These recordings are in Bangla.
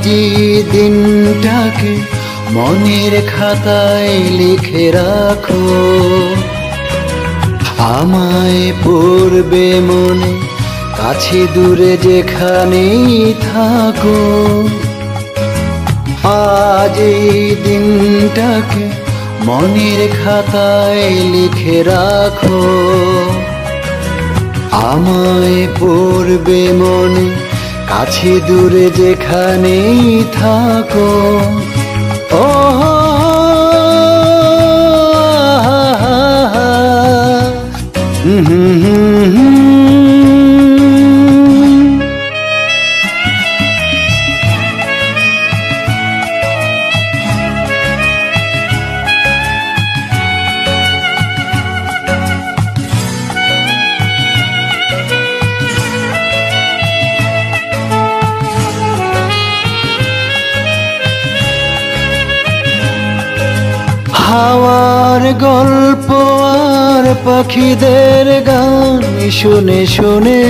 আজই দিনটাকে মনের খাতায় লিখে রাখো, আমায় পড়বে মনে কাছে দূরে যেখানেই থাকো। আজ এই দিনটাকে মনের খাতায় লিখে রাখো, আমায় পড়বে মনে কাছে দূরে যেখানেই থাকো। ও হাওয়ার গল্প আর পাখিদের গান শুনে শুনে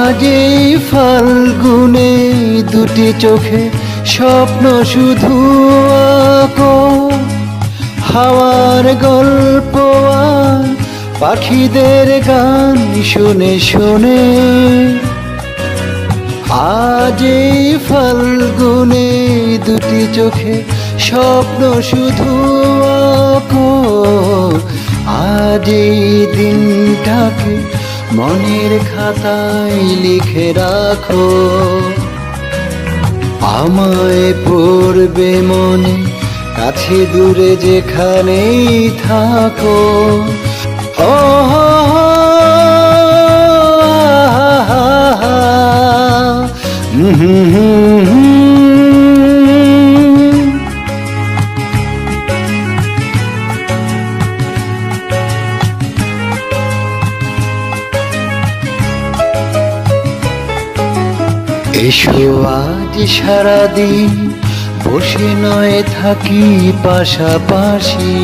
আজ এই ফাল্গুনে দুটি চোখে স্বপ্ন শুধু আঁকো। হাওয়ার গল্প আর পাখিদের গান শুনে শুনে আজ এই ফাল্গুনে দুটি চোখে স্বপ্ন শুধু আঁকো। আজ এই দিনটাকে মনের খাতায় লিখে রাখো, আমায় পড়বে মনে কাছে দূরে যেখানেই থাকো। ও এসো আজ সারাদিন বসে নয় থাকি পাশাপাশি,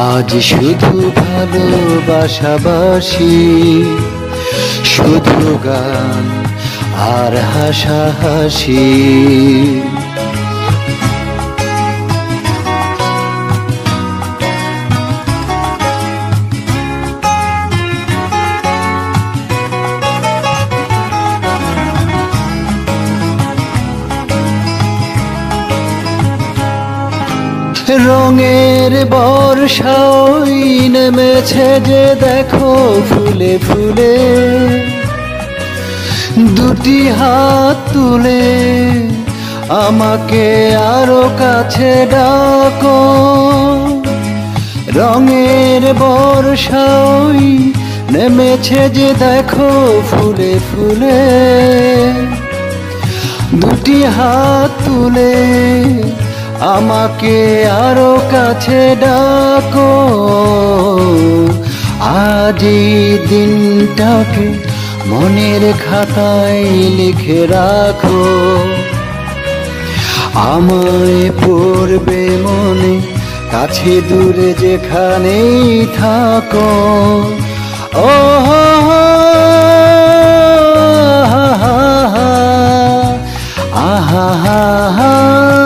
আজ শুধু ভালোবাসাবাসি, শুধু গান আর হাসাহাসি। রঙের বর্ষায় নেমেছে যে দেখো ফুলে ফুলে, দুটি হাত তুলে আমাকে আরো কাছে ডাকো। রঙের বর্ষায় নেমেছে যে দেখো ফুলে ফুলে, দুটি হাত তুলে আমাকে আরো কাছে ডাকো। আজ এই দিনটাকে মনের খাতায় লিখে রাখো, আমায় পড়বে মনে কাছে দূরে যেখানেই থাকো। ও আহা হা হা